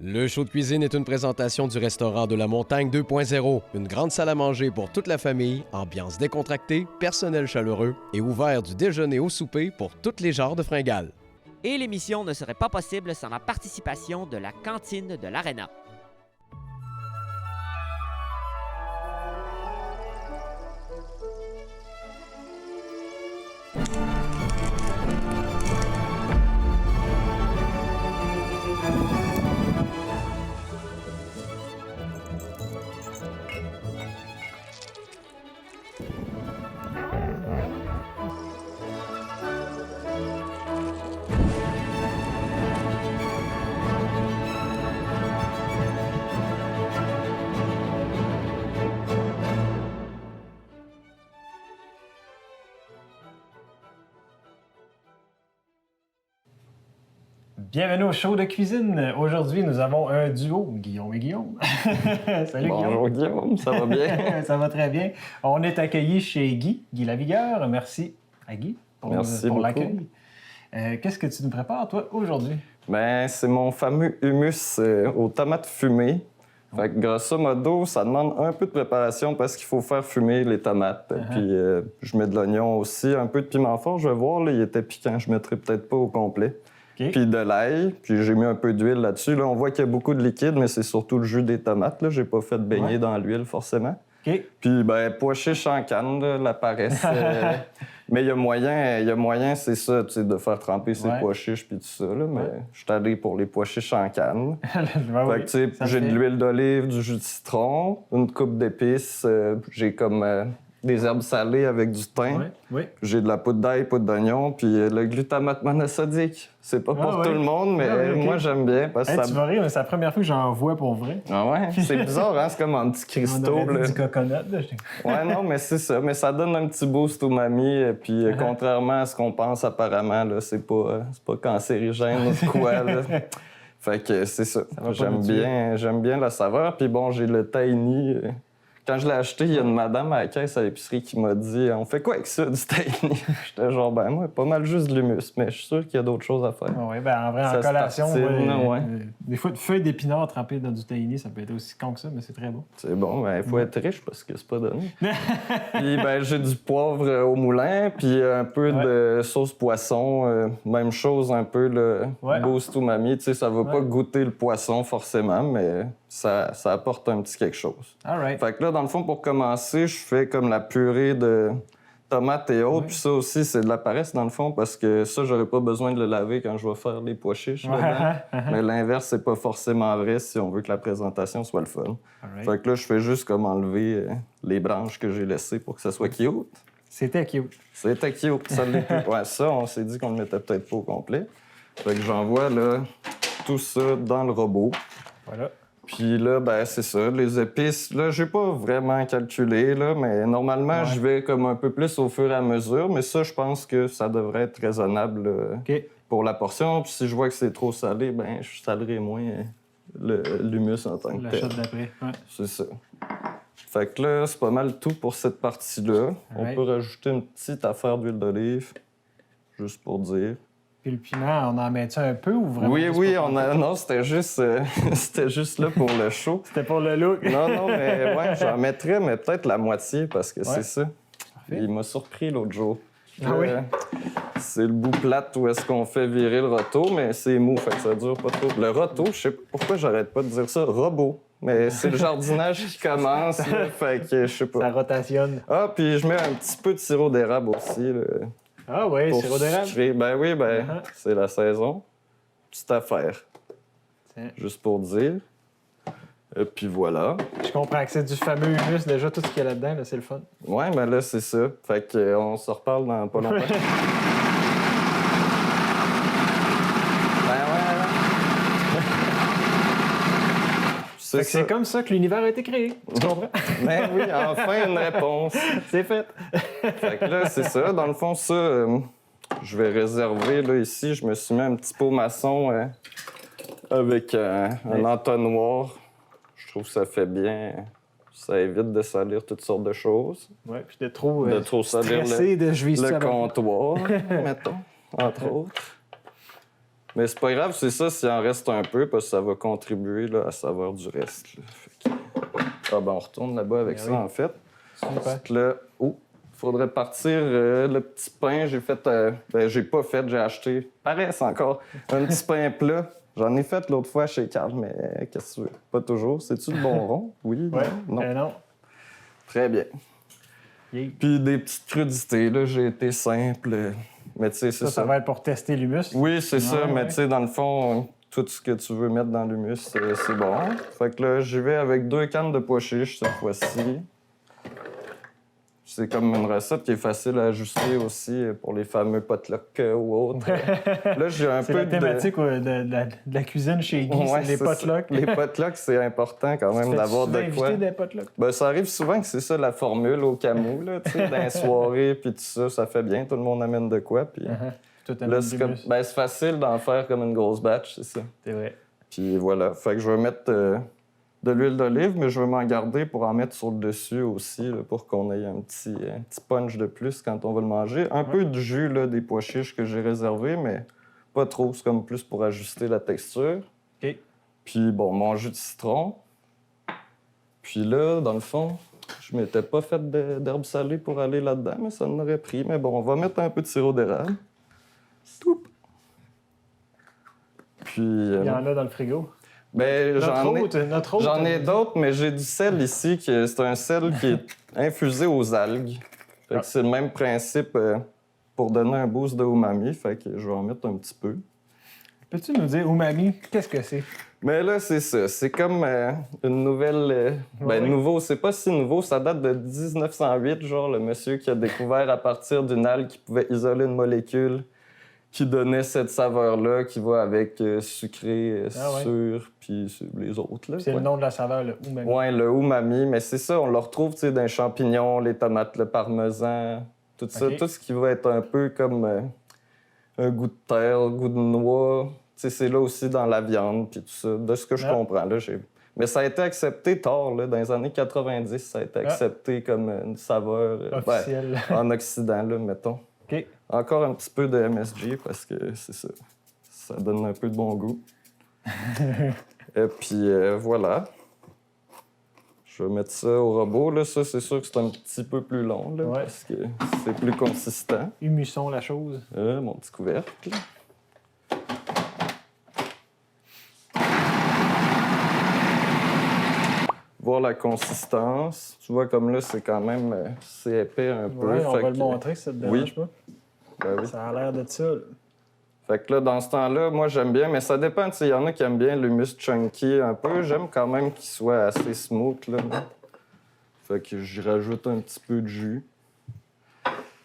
Le show de cuisine est une présentation du restaurant de la Montagne 2.0, une grande salle à manger pour toute la famille, ambiance décontractée, personnel chaleureux et ouvert du déjeuner au souper pour tous les genres de fringales. Et l'émission ne serait pas possible sans la participation de la cantine de l'Arena. Bienvenue au show de cuisine. Aujourd'hui, nous avons un duo, Guillaume et Guillaume. Salut Bonjour Guillaume, ça va bien? Ça va très bien. On est accueillis chez Guy Lavigueur. Merci à Guy pour l'accueil. Qu'est-ce que tu nous prépares, toi, aujourd'hui? Ben, c'est mon fameux hummus aux tomates fumées. Fait que grosso modo, ça demande un peu de préparation parce qu'il faut faire fumer les tomates. Puis je mets de l'oignon aussi, un peu de piment fort. Je vais voir, là, il était piquant. Je ne mettrai peut-être pas au complet. Okay. Puis de l'ail, puis j'ai mis un peu d'huile là-dessus. Là, on voit qu'il y a beaucoup de liquide, mais c'est surtout le jus des tomates. Là. J'ai pas fait baigner dans l'huile, forcément. Okay. Puis, ben, pois chiches en canne, là, la paresse. Mais il y a moyen, c'est ça, tu sais, de faire tremper ses pois chiches puis tout ça. Là, mais je suis allé pour les pois chiches en canne. Fait que, tu sais, j'ai de l'huile d'olive, du jus de citron, une coupe d'épices. J'ai comme des herbes salées avec du thym. J'ai de la poudre d'ail, poudre d'oignon, puis le glutamate monosodique. C'est pas pour tout le monde, mais moi, j'aime bien. Parce que tu vas rire, mais c'est la première fois que j'en vois pour vrai. Ah ouais? C'est bizarre, hein? C'est comme un petit cristaux. On aurait dit du coconut. Ouais, non, mais c'est ça. Mais ça donne un petit boost umami. Puis contrairement à ce qu'on pense apparemment, là, c'est pas cancérigène ou quoi. Là. Fait que c'est ça. J'aime bien la saveur. Puis bon, j'ai le tahini. Quand je l'ai acheté, il y a une madame à la caisse à l'épicerie qui m'a dit « On fait quoi avec ça, du tahini? » J'étais genre « Ben moi, pas mal juste de l'humus, mais je suis sûr qu'il y a d'autres choses à faire. » Oui, ben en vrai, en collation, des fois, de feuilles d'épinards trempées dans du tahini, ça peut être aussi con que ça, mais c'est très bon. C'est bon, ben il faut être riche parce que c'est pas donné. Puis ben j'ai du poivre au moulin, puis un peu de sauce poisson, même chose, un peu le boost umami. Tu sais, ça va pas goûter le poisson forcément, mais ça apporte un petit quelque chose. All right. Fait que là, dans le fond, pour commencer, je fais comme la purée de tomates et autres. Puis ça aussi, c'est de la paresse, dans le fond, parce que ça, j'aurais pas besoin de le laver quand je vais faire les pois chiches dedans. Mais l'inverse, c'est pas forcément vrai si on veut que la présentation soit le fun. Fait que là, je fais juste comme enlever les branches que j'ai laissées pour que ça soit cute. C'était cute. C'était cute, ça l'est plus. Ouais, ça, on s'est dit qu'on le mettait peut-être pas au complet. Fait que j'envoie là, tout ça dans le robot. Voilà. Puis là, ben c'est ça, les épices, là, j'ai pas vraiment calculé, là, mais normalement, je vais comme un peu plus au fur et à mesure, mais ça, je pense que ça devrait être raisonnable pour la portion. Puis si je vois que c'est trop salé, ben je salerai moins l'humus en tant que tel. La shot d'après, C'est ça. Fait que là, c'est pas mal tout pour cette partie-là. On peut rajouter une petite affaire d'huile d'olive, juste pour dire. Puis le piment, on en met-tu un peu ou vraiment? Oui, non, c'était juste là pour le show. C'était pour le look. Non, mais ouais, j'en mettrais, mais peut-être la moitié parce que c'est ça. Parfait. Il m'a surpris l'autre jour. Ah oui? C'est le bout plate où est-ce qu'on fait virer le râteau, mais c'est mou, fait que ça dure pas trop. Le râteau, je sais pas pourquoi j'arrête pas de dire ça, robot. Mais c'est le jardinage qui commence, là, fait que je sais pas. Ça rotationne. Ah, puis je mets un petit peu de sirop d'érable aussi, là. Ah oui, sirop d'érable? Ben oui, c'est la saison. Petite affaire. Tiens. Juste pour dire. Et puis voilà. Je comprends que c'est du fameux humus, déjà, tout ce qu'il y a là-dedans, là, c'est le fun. Ouais, ben là, c'est ça. Fait qu'on se reparle dans pas longtemps. C'est comme ça que l'univers a été créé. Tu comprends? Ben oui, enfin une réponse. C'est fait. Fait que là, c'est ça. Dans le fond, ça, je vais réserver, là, ici, je me suis mis un petit pot maçon avec un entonnoir. Je trouve que ça fait bien. Ça évite de salir toutes sortes de choses. Oui, puis de trop salir stresser, le comptoir, mettons, entre autres. Mais c'est pas grave, c'est ça, s'il en reste un peu, parce que ça va contribuer là, à la saveur du reste. Là. Fait que... Ah ben, on retourne là-bas avec ça, en fait. Super. Là, faudrait partir le petit pain. J'ai fait... j'ai pas fait, j'ai acheté, paraisse encore, un petit pain plat. J'en ai fait l'autre fois chez Carl, mais qu'est-ce que tu veux? Pas toujours. C'est-tu le bon rond? Oui? Ouais. Non? Non. Très bien. Yeah. Puis des petites crudités, là, j'ai été simple. Mais tu sais, c'est ça. Ça va être pour tester l'humus? Oui, c'est ça. Ouais. Mais tu sais, dans le fond, tout ce que tu veux mettre dans l'humus, c'est bon. Fait que là, j'y vais avec 2 cannes de pois chiches cette fois-ci. C'est comme une recette qui est facile à ajuster aussi pour les fameux potlucks ou autres. Là, j'ai un peu C'est la thématique de la cuisine chez Guy, ouais, c'est les potlucks. Les potlucks, c'est important quand même d'avoir de quoi. Des potlucks? Ben, ça arrive souvent que c'est ça la formule au Camus, là, tu sais, dans les soirées, puis tout ça, ça fait bien, tout le monde amène de quoi, puis... Là, c'est facile d'en faire comme une grosse batch, c'est ça. C'est vrai. Puis voilà, fait que je vais mettre de l'huile d'olive, mais je vais m'en garder pour en mettre sur le dessus aussi, là, pour qu'on ait un petit punch de plus quand on va le manger. Un peu de jus là, des pois chiches que j'ai réservé, mais pas trop, c'est comme plus pour ajuster la texture. OK. Puis bon, mon jus de citron. Puis là, dans le fond, je m'étais pas fait d'herbes salées pour aller là-dedans, mais ça en aurait pris. Mais bon, on va mettre un peu de sirop d'érable. Toup. Puis... Il y en a dans le frigo. Ben, j'en ai d'autres, mais j'ai du sel ici, c'est un sel qui est infusé aux algues. Fait que c'est le même principe pour donner un boost de umami, fait que je vais en mettre un petit peu. Peux-tu nous dire, umami, qu'est-ce que c'est? Mais là, c'est ça. C'est comme une nouvelle... nouveau, c'est pas si nouveau, ça date de 1908, genre le monsieur qui a découvert à partir d'une algue qui pouvait isoler une molécule qui donnait cette saveur-là, qui va avec sucré, sûr, puis les autres. Là, c'est le nom de la saveur, le umami. Oui, le umami, mais c'est ça, on le retrouve dans les champignons, les tomates, le parmesan, tout ça, tout ce qui va être un peu comme un goût de terre, un goût de noix. C'est là aussi dans la viande, puis tout ça, de ce que je comprends. Là, mais ça a été accepté tard, là, dans les années 90, ça a été accepté comme une saveur officielle en Occident, là, mettons. OK. Encore un petit peu de MSG parce que c'est ça. Ça donne un peu de bon goût. Et puis voilà. Je vais mettre ça au robot. Là. Ça, c'est sûr que c'est un petit peu plus long là, parce que c'est plus consistant. Humusson la chose. Mon petit couvercle. Voir la consistance. Tu vois, comme là, c'est quand même c'est épais un peu. Oui, on va le montrer si ça te dérange pas. Ben oui. Ça a l'air de ça. Là. Fait que là, dans ce temps-là, moi, j'aime bien, mais ça dépend. Il y en a qui aiment bien l'humus chunky un peu. J'aime quand même qu'il soit assez smooth, là. Fait que j'y rajoute un petit peu de jus.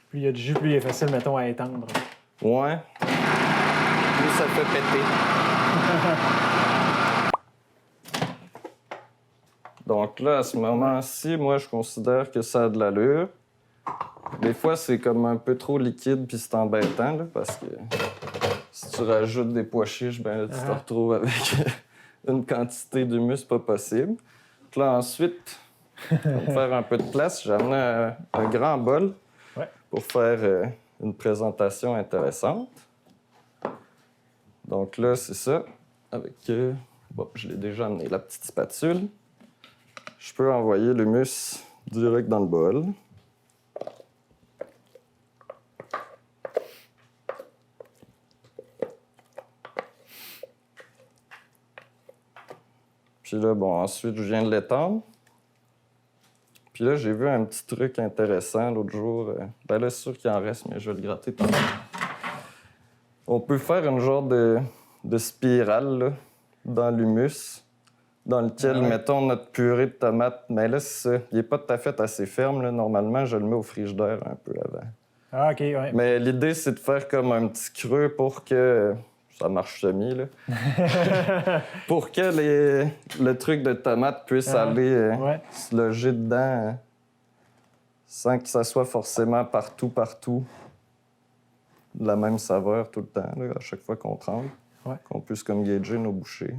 Plus il y a du jus, plus il est facile, mettons, à étendre. Ouais. Plus ça fait péter. Donc là, à ce moment-ci, moi, je considère que ça a de l'allure. Des fois, c'est comme un peu trop liquide, puis c'est embêtant, là, parce que si tu rajoutes des pois chiches, ben là, tu te retrouves avec une quantité d'humus pas possible. Donc là, ensuite, pour faire un peu de place, j'ai amené un grand bol pour faire une présentation intéressante. Donc là, c'est ça. Avec... bon, je l'ai déjà amené, la petite spatule. Je peux envoyer l'humus direct dans le bol. Puis là, bon, ensuite, je viens de l'étendre. Puis là, j'ai vu un petit truc intéressant l'autre jour. Ben là, c'est sûr qu'il en reste, mais je vais le gratter tout de suite. On peut faire une genre de spirale là, dans l'humus, dans lequel, mettons, notre purée de tomates. Mais là, c'est ça. Il n'est pas tout à fait assez ferme. Là. Normalement, je le mets au frigidaire un peu avant. Ah, OK, ouais. Mais l'idée, c'est de faire comme un petit creux pour que... Ça marche semi, là. Pour que le truc de tomate puisse aller se loger dedans sans que ça soit forcément partout de la même saveur tout le temps, là, à chaque fois qu'on trempe. Qu'on puisse comme gager nos bouchées.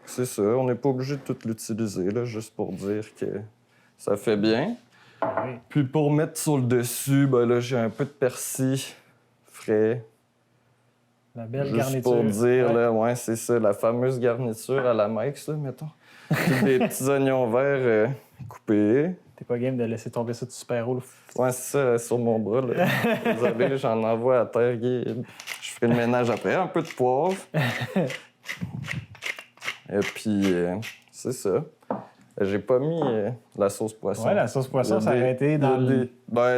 C'est ça, on n'est pas obligé de tout l'utiliser, là, juste pour dire que ça fait bien. Puis pour mettre sur le dessus, ben là, j'ai un peu de persil frais. La belle Juste garniture. pour dire, là, ouais, c'est ça, la fameuse garniture à la Mike's, là, mettons. Puis des petits oignons verts coupés. T'es pas game de laisser tomber ça du super haut. Ouais, c'est ça, sur mon bras, là. Désolé, j'en envoie à terre, Guy. Je ferai le ménage après. Un peu de poivre. Et puis, c'est ça. J'ai pas mis la sauce poisson. Ouais, la sauce poisson, ça aurait été dans le...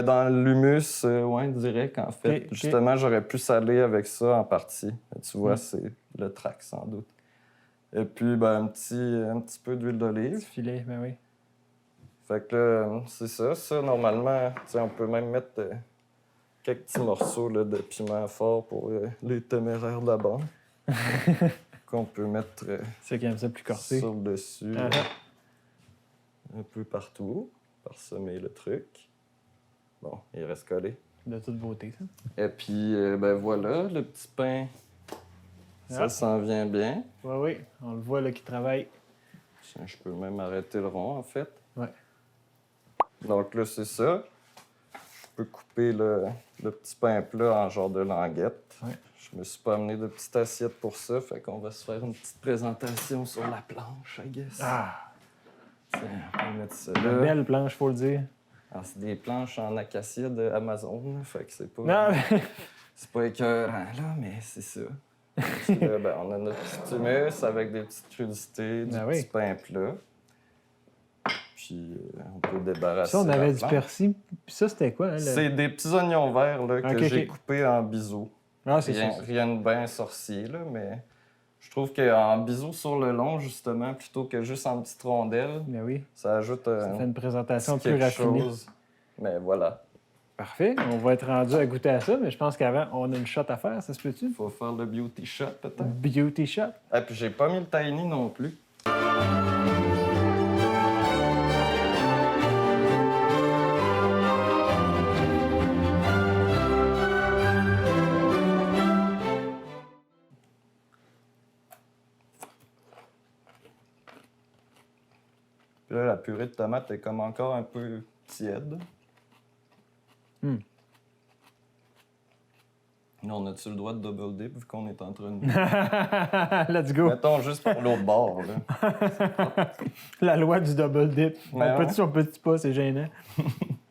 dans l'humus, ouais, direct, en fait. Okay. Justement, j'aurais pu saler avec ça en partie. Tu vois, c'est le trac, sans doute. Et puis, un petit peu d'huile d'olive. Petit filet, ben oui. Fait que là, c'est ça. Ça, normalement, on peut même mettre quelques petits morceaux là, de piment fort pour les téméraires de la bande. Qu'on peut mettre ceux qui aiment ça plus corsé. Sur le dessus. Un peu partout. Parsemer le truc. Bon, il reste collé. De toute beauté, ça. Et puis, voilà, le petit pain. Ça s'en vient bien. Oui, on le voit là qui travaille. Je peux même arrêter le rond, en fait. Ouais. Donc là, c'est ça. Je peux couper le petit pain plat en genre de languette. Ouais. Je me suis pas amené de petite assiette pour ça, fait qu'on va se faire une petite présentation sur la planche, I guess. Tiens, on va mettre ça là. Une belle planche, faut le dire. Alors, c'est des planches en acacia de Amazon, là, fait que c'est pas... Non, mais... C'est pas écœurant, là, mais c'est ça. Là, on a notre petit humus avec des petites crudités, du petit pain plat. Puis on peut débarrasser. Ça, on avait du planche. persil. Puis ça, c'était quoi? Hein, C'est des petits oignons verts là, que j'ai coupés en biseaux. Ah, c'est ça. Rien de bien sorcier, là, mais je trouve qu'en biseaux sur le long, justement, plutôt que juste en petites rondelles, ben oui. ça ajoute Ça fait une présentation plus quelque raffinée. chose. Mais voilà. Parfait. On va être rendu à goûter à ça, mais je pense qu'avant, on a une shot à faire, ça se peut-tu? Faut faire le beauty shot, peut-être. Beauty shot. Ah, puis j'ai pas mis le tahini non plus. Puis là, la purée de tomate est comme encore un peu tiède. On a-tu le droit de double dip vu qu'on est en train de... Let's go. Mettons juste par l'autre bord, là. La loi du double dip. Ouais, On petit, on petit pas, c'est gênant.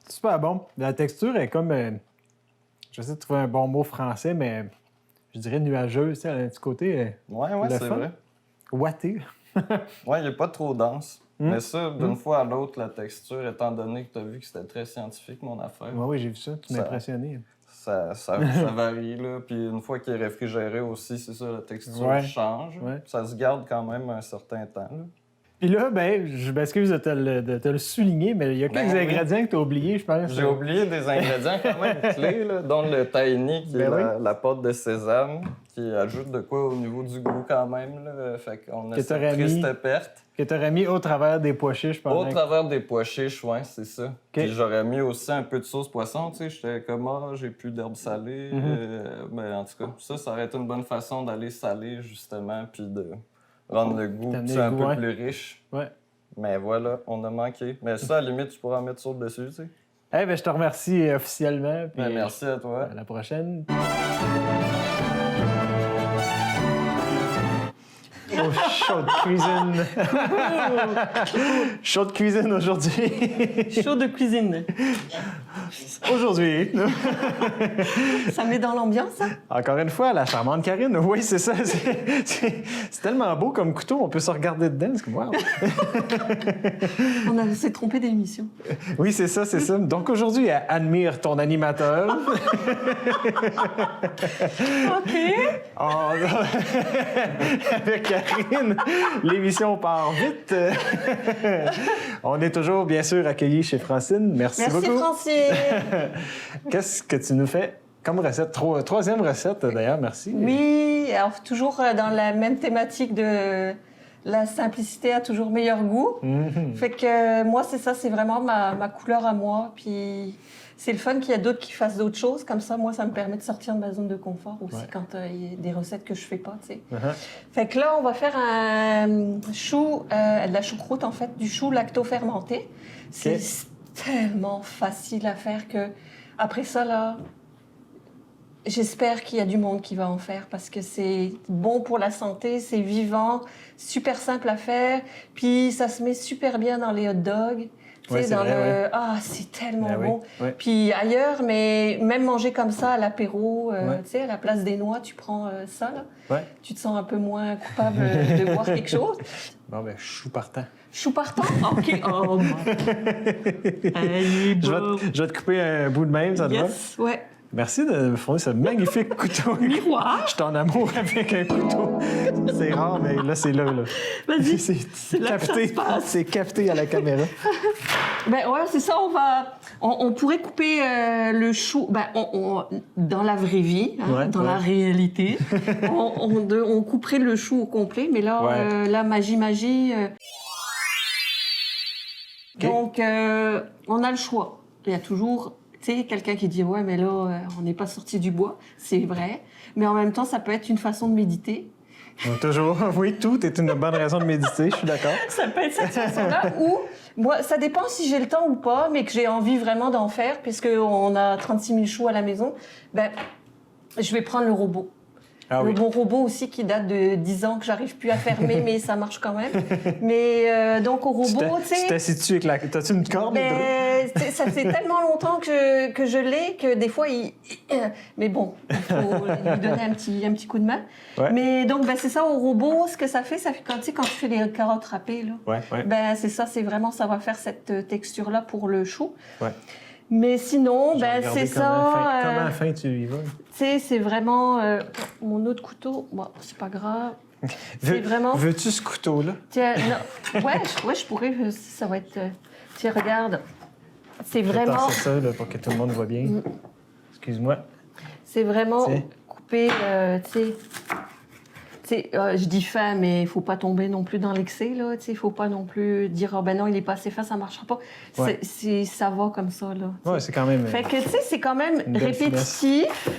Super bon. La texture est comme... j'essaie de trouver un bon mot français, mais je dirais nuageuse, tu sais, un petit côté... Ouais, c'est vrai. Ouaté. Ouais, il n'est pas trop dense. Mais ça, d'une fois à l'autre, la texture, étant donné que tu as vu que c'était très scientifique, mon affaire. Oui, j'ai vu ça. Tu m'as impressionné. Ça varie, là. Puis une fois qu'il est réfrigéré aussi, c'est ça, la texture change. Ouais. Ça se garde quand même un certain temps, là. Puis là, je m'excuse de te le souligner, mais il y a quelques ingrédients que tu as oubliés, je pense. J'ai oublié des ingrédients quand même clés, là, dont le tahini, qui est la pâte de sésame, qui ajoute de quoi au niveau du goût quand même. Là. Fait qu'on a cette triste perte. Que tu aurais mis au travers des pois chiches pendant... Au travers des pois chiches, oui, c'est ça. Puis j'aurais mis aussi un peu de sauce poisson, tu sais. J'étais comme, j'ai plus d'herbes salées. Mais en tout cas, ça aurait été une bonne façon d'aller saler, justement, puis de rendre le goût un peu plus riche. Ouais. Mais voilà, on a manqué. Mais ça, à la limite, tu pourras en mettre sur le dessus, tu sais. Je te remercie officiellement. Puis merci à toi. À la prochaine. Oh, chaud de cuisine! Chaud de cuisine aujourd'hui! Chaud de cuisine! Aujourd'hui! Ça met dans l'ambiance, hein? Encore une fois, la charmante Karine. Oui, c'est ça. C'est tellement beau comme couteau, on peut se regarder dedans. C'est comme, wow! On s'est trompé d'émission. Oui, c'est ça, c'est ça. Donc aujourd'hui, admire ton animateur. OK! Oh, avec Karine, l'émission part vite. On est toujours, bien sûr, accueillis chez Francine. Merci beaucoup. Merci, Francine. Qu'est-ce que tu nous fais comme recette? Troisième recette, d'ailleurs, merci. Oui, alors toujours dans la même thématique de la simplicité a toujours meilleur goût. Fait que moi, c'est ça, c'est vraiment ma couleur à moi. Puis c'est le fun qu'il y a d'autres qui fassent d'autres choses. Comme ça, moi, ça me permet de sortir de ma zone de confort aussi quand il y a des recettes que je fais pas, tu sais. Fait que là, on va faire un chou, de la choucroute, en fait, du chou lacto-fermenté. C'est tellement facile à faire que après ça, là, j'espère qu'il y a du monde qui va en faire parce que c'est bon pour la santé, c'est vivant, super simple à faire, puis ça se met super bien dans les hot dogs. Ouais, Tu sais, vrai. Ah, c'est tellement Ben oui, bon. ouais. Puis ailleurs, mais même manger comme ça à l'apéro, Ouais. tu sais, à la place des noix, tu prends ça, là. Ouais. Tu te sens un peu moins coupable de boire quelque chose. Bon, ben, chou partant. Chou partant? OK. Oh, mon. Je vais te couper un bout de même, ça te va? Yes, ouais. Merci de me fournir ce magnifique couteau. Miroir. Je suis en amour avec un couteau. C'est rare, mais là, c'est là. Vas-y. C'est là que ça capté. se passe. C'est capté à la caméra. Ben ouais, c'est ça, on pourrait couper le chou, dans la vraie vie, hein, Ouais, dans ouais. la réalité, on couperait le chou au complet, mais là, Ouais. la magie. OK. Donc, on a le choix. Il y a toujours, tu sais, quelqu'un qui dit, ouais, mais là, on n'est pas sorti du bois, c'est vrai, mais en même temps, ça peut être une façon de méditer. Donc, toujours, oui, tout est une bonne raison de méditer, je suis d'accord. Ça peut être cette façon-là ou, moi, ça dépend si j'ai le temps ou pas, mais que j'ai envie vraiment d'en faire, puisqu'on a 36 000 choux à la maison, ben, je vais prendre le robot. Ah Le oui. bon robot aussi qui date de 10 ans que j'arrive plus à fermer, mais ça marche quand même. Mais donc au robot, tu Tu sais... t'assieds-tu avec la... T'as-tu une corde? Ben, ça fait tellement longtemps que je l'ai que des fois, mais bon, il faut lui donner un petit coup de main. Ouais. Mais donc, ben, c'est ça, au robot, ce que ça fait quand, tu sais, quand tu fais les carottes râpées, là, Ouais. ben, c'est ça, c'est vraiment, ça va faire cette texture-là pour le chou. Ouais. Mais sinon, Je vais ben, regarder c'est comment ça. Comment à fin tu y vas? Tu sais, c'est vraiment... mon autre couteau, bon, c'est pas grave. C'est vraiment... Veux-tu ce couteau-là? Tiens, non. Ouais, je pourrais, ça va être... Tiens, regarde. C'est Je vais vraiment... tasser ça là, pour que tout le monde voit bien. Excuse-moi. C'est vraiment Tiens. coupé, tu sais, je dis fin, mais il faut pas tomber non plus dans l'excès, là. Tu sais, il faut pas non plus dire, oh ben non, il est pas assez fin, ça marchera pas. Ouais. Ça va comme ça, là. Ouais, c'est quand même... Fait que, tu sais, c'est quand même Une belle répétitif,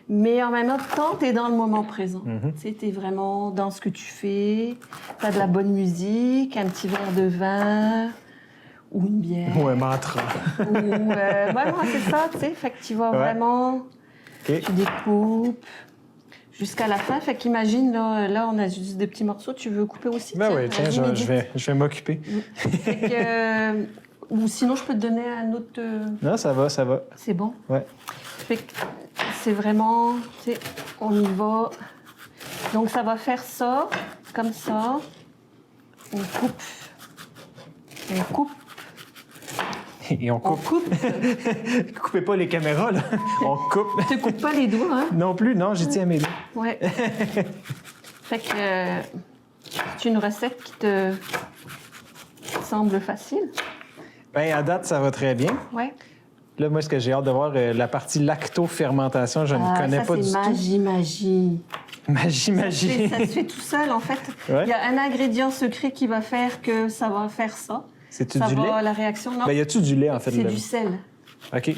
mais en même temps, tu es dans le moment présent. Mhm. Tu sais, tu es vraiment dans ce que tu fais, tu as de la bonne musique, un petit verre de vin ou une bière. Ou un mantra. Ou, ouais, c'est ça, tu sais. Fait que tu vas Ouais. vraiment, OK. tu découpes jusqu'à la fin. Fait qu'imagine, là, on a juste des petits morceaux. Tu veux couper aussi? Ben oui, tiens, vas-y, médite. je vais m'occuper. Fait que, ou sinon, je peux te donner un autre... Non, ça va. C'est bon? Ouais. Fait que c'est vraiment, tu sais, on y va. Donc ça va faire ça, comme ça. On coupe. On coupe. Et on On coupe. coupe. Coupez pas les caméras, là. On coupe. Tu coupes pas les doigts, hein? Non plus, non, j'y tiens mes doigts. Ouais. Fait que c'est une recette qui te semble facile. Ben, à date, ça va très bien. Ouais. Là, moi, ce que j'ai hâte de voir, la partie lactofermentation, je ne connais ça, pas du c'est tout. magie. Magie. Ça se fait tout seul, en fait. Ouais. Il y a un ingrédient secret qui va faire que ça va faire ça. C'est-tu Ça du va, lait? la réaction, non? Ben, y a-tu du lait, en fait? C'est là? du sel. OK.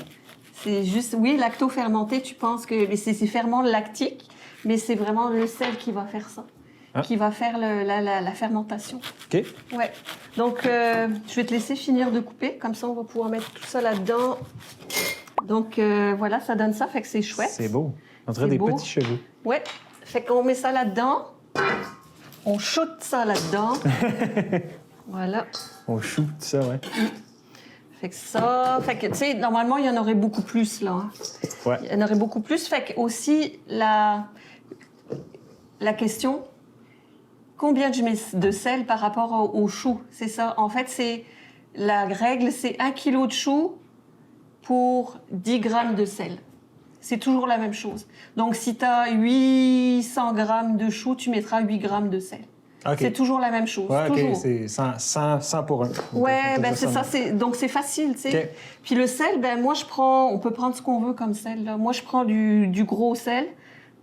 C'est juste, oui, lacto-fermenté, tu penses que c'est ferment lactique, mais c'est vraiment le sel qui va faire ça, Ah. qui va faire la fermentation. OK. Ouais. Donc, je vais te laisser finir de couper, comme ça on va pouvoir mettre tout ça là-dedans. Donc, voilà, ça donne ça, fait que c'est chouette. C'est beau. On dirait C'est des beau. petits cheveux. Ouais. Fait qu'on met ça là-dedans, on shoot ça là-dedans. Voilà. On shoot ça, ouais. Fait que ça, fait que, tu sais, normalement, il y en aurait beaucoup plus, là. Hein. Ouais. Il y en aurait beaucoup plus. Fait que aussi, la question, combien je mets de sel par rapport au chou? C'est ça. En fait, c'est la règle, c'est 1 kg de chou pour 10 grammes de sel. C'est toujours la même chose. Donc, si tu as 800 grammes de chou, tu mettras 8 grammes de sel. OK. C'est toujours la même chose. Ouais, OK, toujours. c'est 100 pour 1. Ouais, ben c'est ça. Donc, c'est facile, tu sais. OK. Puis le sel, ben moi, on peut prendre ce qu'on veut comme sel. Là. Moi, je prends du gros sel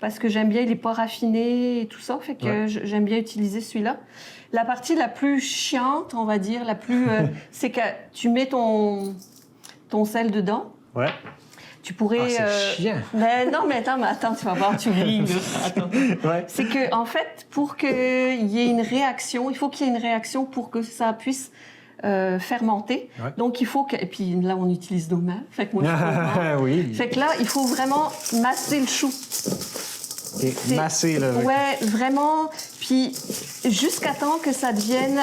parce que j'aime bien, il n'est pas raffiné et tout ça. Fait que Ouais. j'aime bien utiliser celui-là. La partie la plus chiante, on va dire, la plus... c'est que tu mets ton sel dedans. Ouais. Tu pourrais... Ah, c'est chiant. Mais non, mais attends, tu vas voir, tu ris. là. Attends. Ouais. C'est que en fait, pour qu'il y ait une réaction, il faut qu'il y ait une réaction pour que ça puisse fermenter. Ouais. Donc, il faut que... Et puis là, on utilise nos mains. Fait que moi, je comprends. Oui. Fait que là, il faut vraiment masser le chou. Et masser, là. Ouais, vraiment. Puis jusqu'à temps que ça devienne...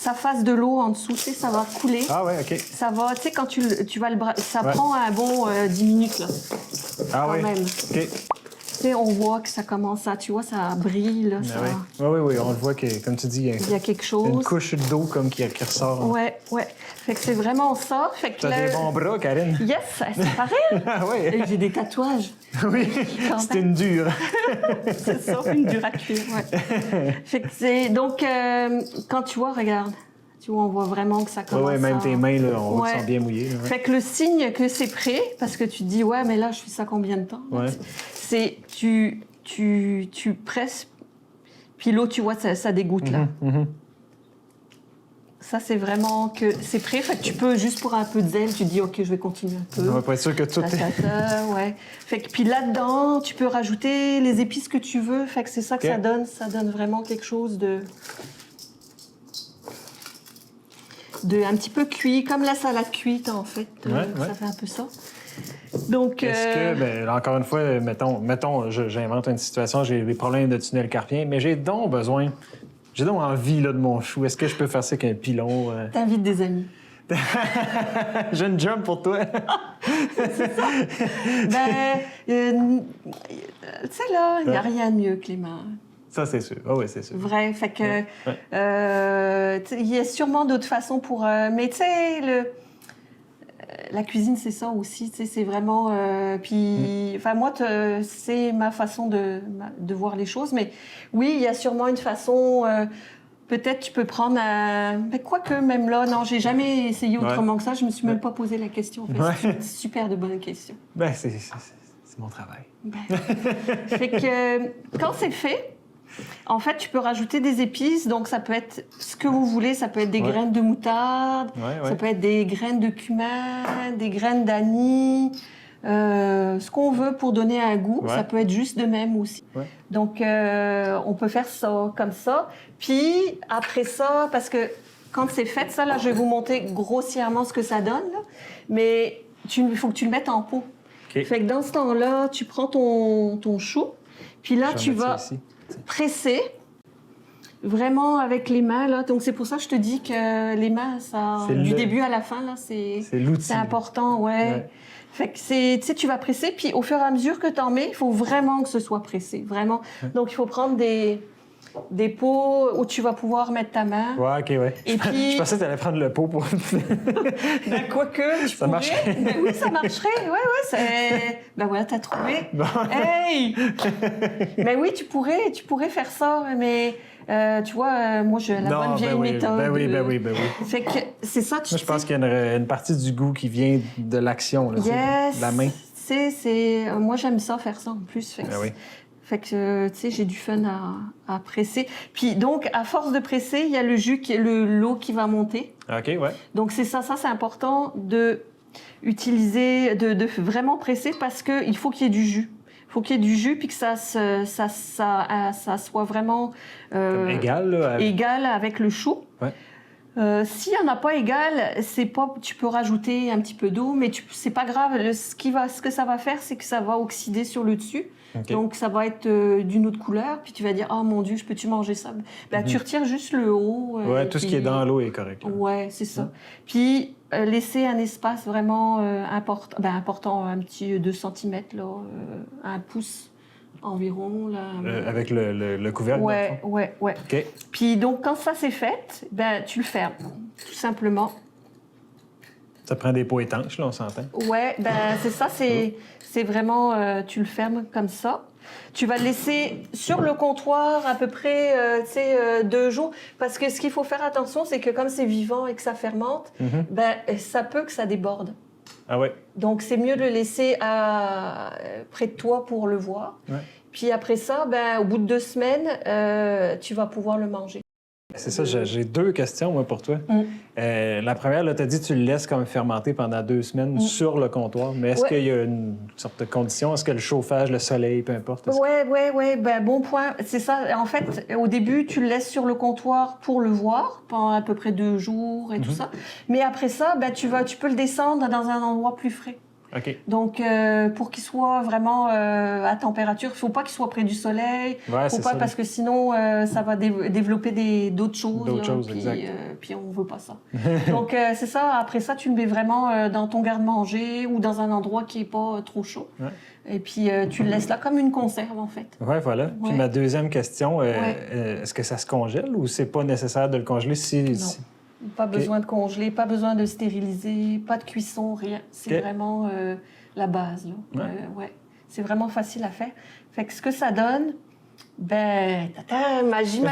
Ça fasse de l'eau en dessous, tu sais, ça va couler. Ah ouais, OK. Ça va, tu sais, quand tu vas le ça prend un bon 10 minutes, là. Ah quand ouais. même. OK. Tu sais, on voit que ça commence à, tu vois, ça brille, là. Ça... Oui, on le voit que, comme tu dis, il y a quelque chose. une couche d'eau comme qui ressort. Ouais. Fait que c'est vraiment ça. Fait que T'as des bons bras, Karine. Yes, c'est pareil. Ah oui. J'ai des tatouages. Oui, c'est une dure. C'est ça, une dure à cuire, ouais. Fait que c'est... Donc, quand tu vois, regarde, tu vois, on voit vraiment que ça commence Oui, même tes mains, là, on voit Ouais. qu'elles sont bien mouillées. Là, ouais. Fait que le signe que c'est prêt, parce que tu te dis, ouais, mais là, je fais ça combien de temps? Ouais. C'est, tu presses, puis l'eau, tu vois, ça dégoutte, là. Ça, c'est vraiment que c'est prêt. Fait que tu peux, juste pour un peu de zèle, tu dis, OK, je vais continuer un peu. On va pas être sûr que tout est... Ouais. Fait que puis là-dedans, tu peux rajouter les épices que tu veux. Fait que c'est ça que OK. ça donne. Ça donne vraiment quelque chose de un petit peu cuit, comme la salade cuite, en fait. Ouais. Ça fait un peu ça. Donc, Est-ce que, ben, encore une fois, mettons j'invente une situation, j'ai des problèmes de tunnel carpien, mais j'ai donc envie là, de mon chou. Est-ce que je peux faire ça avec un pilon? t'invites des amis. J'ai une jump pour toi. Ben, tu sais, là, il n'y a rien de mieux, Clément. Ça, c'est sûr. Ah oui, c'est sûr. Vrai. Fait que, Ouais. il y a sûrement d'autres façons pour... mais tu sais, la cuisine, c'est ça aussi. Tu sais, c'est vraiment... puis, enfin, moi, c'est ma façon de voir les choses. Mais oui, il y a sûrement une façon... peut-être tu peux prendre un... Mais quoique, même là, non, j'ai jamais essayé autrement que ça. Je me suis même pas posé la question. En fait. Ouais. C'est une super de bonne question. Ben, c'est mon travail. Ben, fait que quand c'est fait, en fait, tu peux rajouter des épices. Donc, ça peut être ce que vous voulez. Ça peut être des graines de moutarde, ça peut être des graines de cumin, des graines d'anis, ce qu'on veut pour donner un goût. Ça peut être juste de même aussi. Donc, on peut faire ça comme ça. Puis, après ça, parce que quand c'est fait, ça, là, je vais vous montrer grossièrement ce que ça donne. Là. Mais il faut que tu le mettes en pot. Okay. Fait que dans ce temps-là, tu prends ton chou, puis là, tu vas presser vraiment avec les mains. Là. Donc, c'est pour ça que je te dis que les mains, ça, du début à la fin, là, c'est important. Ouais. Fait que tu sais, tu vas presser, puis au fur et à mesure que tu en mets, il faut vraiment que ce soit pressé, vraiment. Donc, il faut prendre des pots où tu vas pouvoir mettre ta main. Ouais, OK, ouais. Et puis... Je pensais que tu allais prendre le pot pour... Ben, quoique, tu ça marcherait. Ben oui, ça marcherait. Ouais, c'est... Ben voilà, t'as trouvé. Bon. Hey! Ben oui, tu pourrais faire ça, mais... tu vois, moi, j'ai la bonne vieille méthode. Ben oui. Fait que c'est ça, moi, je pense qu'il y a une partie du goût qui vient de l'action, là, de la main. Moi, j'aime ça, faire ça en plus. Fait que, fait que tu sais, j'ai du fun à presser. Puis donc, à force de presser, il y a le jus, l'eau qui va monter. OK, ouais. Donc, c'est c'est important de utiliser, de vraiment presser parce qu'il faut qu'il y ait du jus. Il faut qu'il y ait du jus puis que ça soit vraiment égal avec le chou. Ouais. S'il n'y en a pas égal, tu peux rajouter un petit peu d'eau, mais c'est pas grave. Ce que ça va faire, c'est que ça va oxyder sur le dessus. Okay. Donc, ça va être d'une autre couleur. Puis tu vas dire, oh mon Dieu, peux-tu manger ça? Ben, tu retires juste le haut. Tout ce qui est dans l'eau est correct. Là. Ouais, c'est ça. Puis, laisser un espace vraiment important, un petit 2 cm, là, 1 pouce environ. Là, avec le couvercle? Ouais. OK. Puis donc, quand ça c'est fait, ben, tu le fermes, tout simplement. Ça prend des pots étanches, là, on s'entend? Ouais, ben c'est ça, c'est vraiment... tu le fermes comme ça. Tu vas le laisser sur le comptoir à peu près 2 jours. Parce que ce qu'il faut faire attention, c'est que comme c'est vivant et que ça fermente, ben, ça peut que ça déborde. Ah ouais. Donc, c'est mieux de le laisser près de toi pour le voir. Ouais. Puis après ça, ben, au bout de 2 semaines, tu vas pouvoir le manger. C'est ça, j'ai 2 questions, moi, pour toi. La première, tu as dit que tu le laisses comme fermenter pendant 2 semaines sur le comptoir. Mais est-ce qu'il y a une sorte de condition? Est-ce que le chauffage, le soleil, peu importe? Oui. Ben, bon point. C'est ça. En fait, au début, tu le laisses sur le comptoir pour le voir pendant à peu près 2 jours et tout ça. Mais après ça, ben, tu peux le descendre dans un endroit plus frais. OK. Donc, pour qu'il soit vraiment à température, il ne faut pas qu'il soit près du soleil. Ouais, Faut pas, ça. parce que sinon, ça va développer d'autres choses. D'autres choses, puis, exact. Puis on ne veut pas ça. Donc, c'est ça. Après ça, tu le mets vraiment dans ton garde-manger ou dans un endroit qui n'est pas trop chaud. Ouais. Et puis, tu le laisses là comme une conserve, en fait. Oui, voilà. Puis Ouais. ma deuxième question, est-ce que ça se congèle ou c'est pas nécessaire de le congeler si... Pas besoin de congeler, pas besoin de stériliser, pas de cuisson, rien. C'est vraiment la base. Là. Ouais. C'est vraiment facile à faire. Fait que ce que ça donne, ben, magie.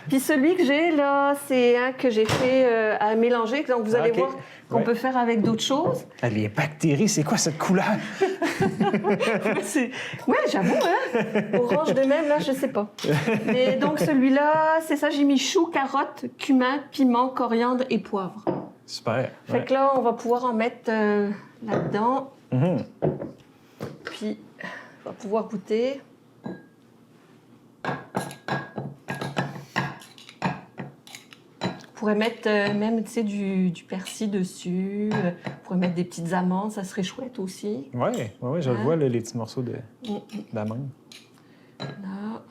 Puis celui que j'ai, là, c'est un que j'ai fait à mélanger. Donc, vous allez voir qu'on peut faire avec d'autres choses. Ah, les bactéries, c'est quoi cette couleur? Ouais, j'avoue, hein? Orange de même, là, je sais pas. Mais donc, celui-là, c'est ça, j'ai mis chou, carotte, cumin, piment, coriandre et poivre. Super. Fait que là, on va pouvoir en mettre là-dedans. Puis, on va pouvoir goûter. On pourrait mettre même, tu sais, du persil dessus. On pourrait mettre des petites amandes, ça serait chouette aussi. Oui, je le vois, là, les petits morceaux d'amande. Là.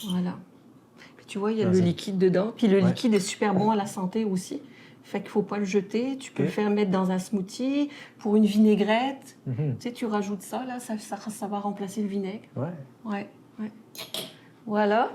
Voilà. Puis tu vois, il y a le liquide dedans. Puis le liquide est super bon à la santé aussi. Fait qu'il ne faut pas le jeter. Tu peux le faire mettre dans un smoothie pour une vinaigrette. Tu sais, tu rajoutes ça, là, ça va remplacer le vinaigre. Ouais. Voilà.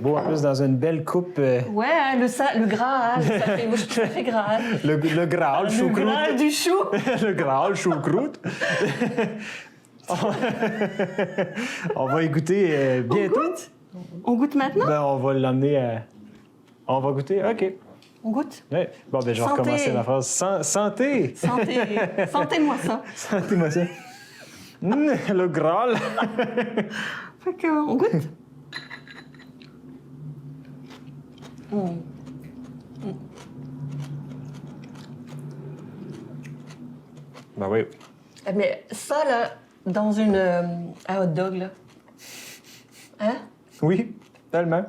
Beau, en plus, dans une belle coupe. Ouais, hein, le Graal, ça fait, moi je suis tout à fait Graal. Le Graal, Le choucroute. Graal du chou. Le Graal, choucroute. On va y goûter bientôt. On goûte maintenant? Ben, on va l'emmener à... On va goûter? OK. On goûte? Ouais. Bon, ben, je vais Santé. recommencer ma phrase. Santé! Sentez-moi ça. Sentez-moi ça. Le Graal. Fait qu'on goûte? Ben oui. Mais ça, là, dans un hot dog, là. Hein? Oui, tellement.